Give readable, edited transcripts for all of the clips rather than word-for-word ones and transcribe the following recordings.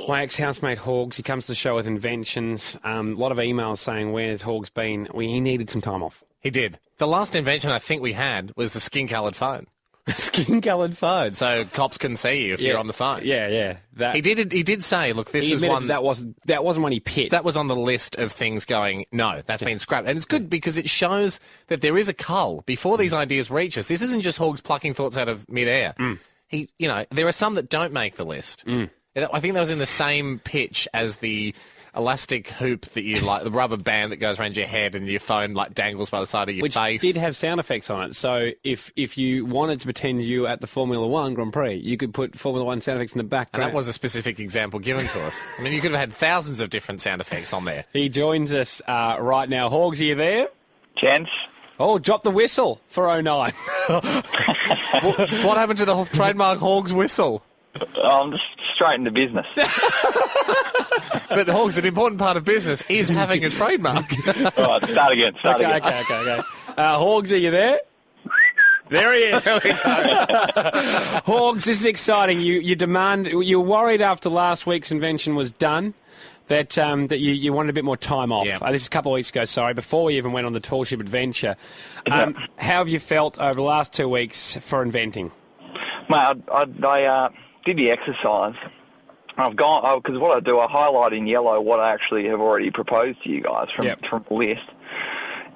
My ex-housemate Horgs, he comes to the show with inventions. A lot of emails saying, where's Horgs been? He needed some time off. He did. The last invention I think we had was the skin-coloured phone. Skin-coloured phone. So cops can see you if you're on the phone. Yeah. He did say, look, this is one... That wasn't one he picked. That was on the list of things going, no, that's been scrapped. And it's good because it shows that there is a cull before these ideas reach us. This isn't just Horgs plucking thoughts out of midair. There are some that don't make the list. I think that was in the same pitch as the elastic hoop that you like, the rubber band that goes around your head and your phone like dangles by the side of your face. Which did have sound effects on it. So if you wanted to pretend you were at the Formula One Grand Prix, you could put Formula One sound effects in the background. And that was a specific example given to us. I mean, you could have had thousands of different sound effects on there. He joins us right now. Horgs, are you there? Gents. Oh, drop the whistle for 09. What happened to the trademark Horgs whistle? I'm just straight into business. But Horgs, an important part of business is having a trademark. All right, start again. Okay. Horgs, are you there? There he is. Horgs, this is exciting. You're worried after last week's invention was done that you wanted a bit more time off. Yep. This is a couple of weeks ago, before we even went on the tall ship adventure. How have you felt over the last 2 weeks for inventing? Mate, I did the exercise. I've gone, because what I do, I highlight in yellow what I actually have already proposed to you guys from the list.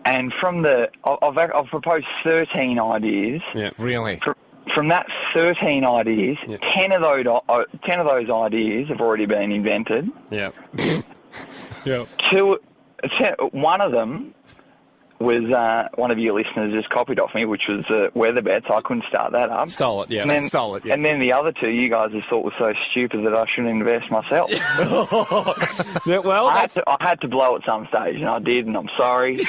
And from I've proposed 13 ideas. Yeah, really? From that 13 ideas, 10 of those ideas have already been invented. Yeah. One of them was one of your listeners just copied off me, which was weather bet, so I couldn't start that up. Stole it, yeah. And then the other two you guys just thought were so stupid that I shouldn't invest myself. Well, I had to blow at some stage, and I did, and I'm sorry.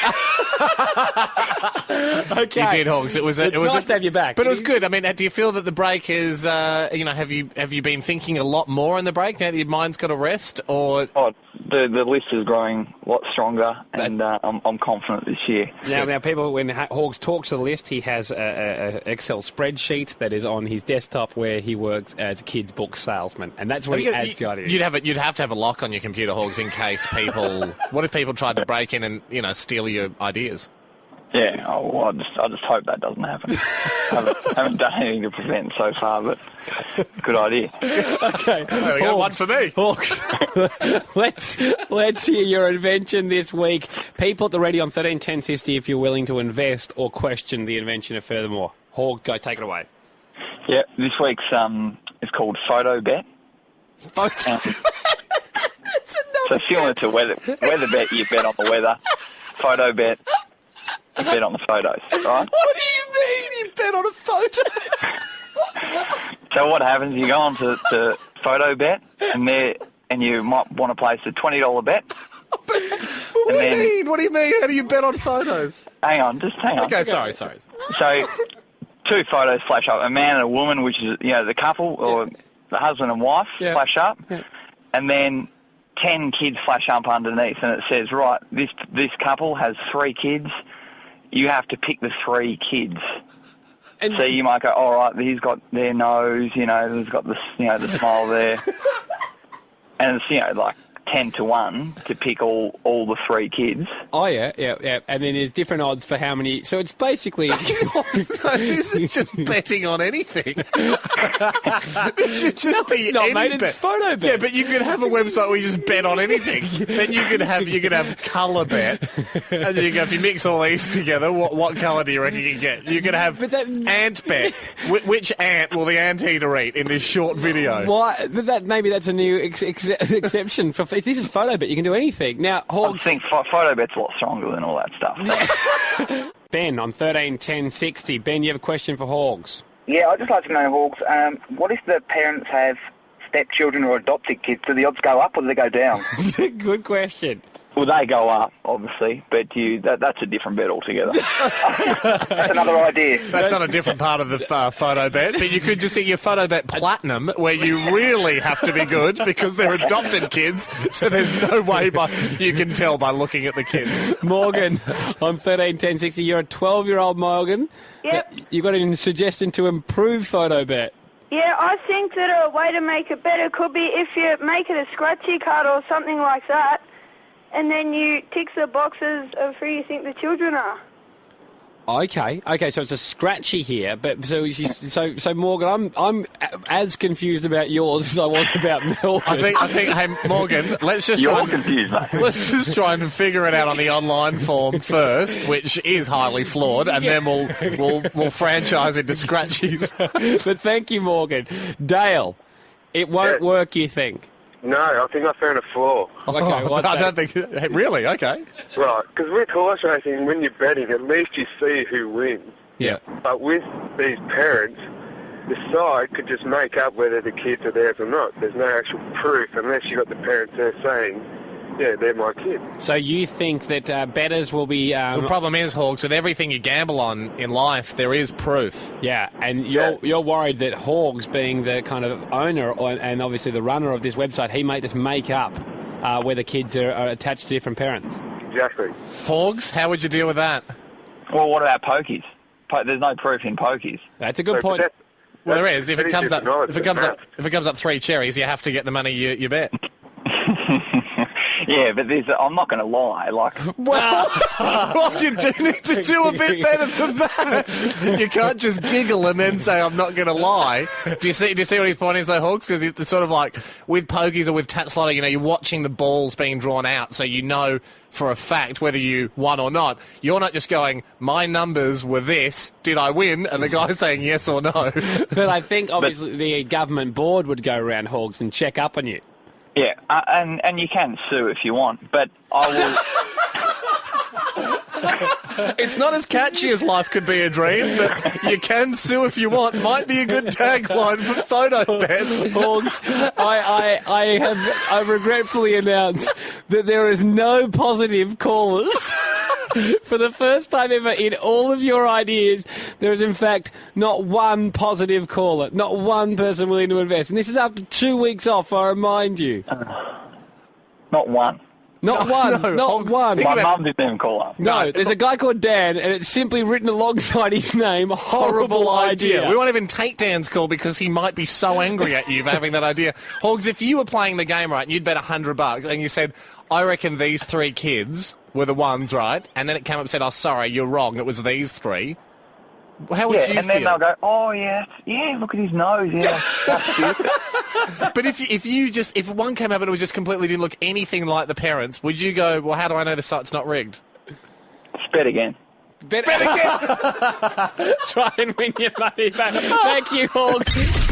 Okay. You did, Horgs. It was nice to have you back. But it was good. I mean, do you feel that the break is, have you been thinking a lot more in the break now that your mind's got a rest, or? Oh, the list is growing a lot stronger, and I'm confident this year. Now, people, when Horgs talks to the list, he has an Excel spreadsheet that is on his desktop where he works as a kid's book salesman, and that's where he adds the idea. You'd have to have a lock on your computer, Horgs, in case people. What if people tried to break in and steal your ideas? Yeah, I just hope that doesn't happen. haven't done anything to prevent so far, but good idea. Okay, there we go. One for me. Let's hear your invention this week. People at the ready on 131060 if you're willing to invest or question the invention of furthermore. Horg, go take it away. Yeah, this week's is called Photobet. So similar to weather bet, you bet on the weather. Photobet. You bet on the photos, right? What do you mean you bet on a photo? So what happens, you go on to Photobet, and you might want to place a $20 bet. What do you mean? How do you bet on photos? Hang on. Okay, sorry. So two photos flash up, a man and a woman, which is, the couple, or the husband and wife flash up, and then 10 kids flash up underneath, and it says, right, this couple has 3 kids. You have to pick the 3 kids. And so you might go, all right, he's got their nose, he's got the smile there. And it's, like 10-1 to pick all the 3 kids. Oh, yeah. And then there's different odds for how many. So it's basically... This is just betting on anything. This should just be not, any mate, bet. It's Photobet. Yeah, but you could have a website where you just bet on anything. Then you could have colour bet. And then you go, if you mix all these together, what colour do you reckon you can get? You could have ant bet. Which ant will the anteater eat in this short video? Why? Maybe that's a new exception for... If this is Photobet, you can do anything. Now, Horgs... I think Photobet's a lot stronger than all that stuff. Ben, on 131060. Ben, you have a question for Horgs. Yeah, I'd just like to know, Horgs, what if the parents have stepchildren or adopted kids? Do the odds go up or do they go down? Good question. Well, they go up, obviously, but that's a different bet altogether. That's another idea. That's on a different part of the photo bet, but you could just see your photo bet platinum, where you really have to be good because they're adopted kids, so there's no way you can tell by looking at the kids. Morgan, on 131060, you're a 12-year-old Morgan. Yep. You got a suggestion to improve photo bet. Yeah, I think that a way to make it better could be if you make it a scratchy card or something like that, and then you tick the boxes of who you think the children are. Okay, so it's a scratchy here, but so Morgan, I'm as confused about yours as I was about Melbourne. I think, hey Morgan, let's just confused, mate. Let's just try and figure it out on the online form first, which is highly flawed, and then we'll franchise into scratchies. But thank you, Morgan. Dale, it won't work, you think? No, I think I found a flaw. Okay, what's I that? don't think... Really? Okay. Right, because with horse racing, when you're betting, at least you see who wins. Yeah. But with these parents, the side could just make up whether the kids are theirs or not. There's no actual proof unless you got the parents there saying, yeah, they're my kids. So you think that bettors will be... The problem is, Hawks, with everything you gamble on in life, there is proof. Yeah, and you're worried that Horgs, being the kind of owner and obviously the runner of this website, he might just make up whether kids are attached to different parents. Exactly. Hawks, how would you deal with that? Well, what about pokies? There's no proof in pokies. That's a good point. Well, there is. If it comes up 3 cherries, you have to get the money you bet. Yeah, but I'm not going to lie. Well, well, you do need to do a bit better than that. You can't just giggle and then say, I'm not going to lie. Do you see what his point is, though, Hawks? Because it's sort of like with pokies or with tat slotting, you're watching the balls being drawn out, so you know for a fact whether you won or not. You're not just going, my numbers were this, did I win? And the guy's saying yes or no. But I think, obviously, the government board would go around Horgs and check up on you. Yeah, and you can sue if you want, but I will... It's not as catchy as Life Could Be a Dream, but you can sue if you want. Might be a good tagline for Photobet. Horgs, I regretfully announce that there is no positive callers. For the first time ever in all of your ideas, there is in fact not one positive caller, not one person willing to invest. And this is after 2 weeks off, I remind you. Not one. Not one. My mum didn't even call up. No, there's a guy called Dan, and it's simply written alongside his name, horrible idea. We won't even take Dan's call because he might be so angry at you for having that idea. Hogs, if you were playing the game right and you'd bet $100 and you said, I reckon these 3 kids were the ones, right? And then it came up and said, oh, sorry, you're wrong, it was these 3. How would you feel? And then they'll go, oh, yeah, look at his nose, yeah, that's stupid. But if one came up and it was just completely didn't look anything like the parents, would you go, well, how do I know the site's not rigged? Just bet again. Bet again! Try and win your money back. Thank you, Horgs.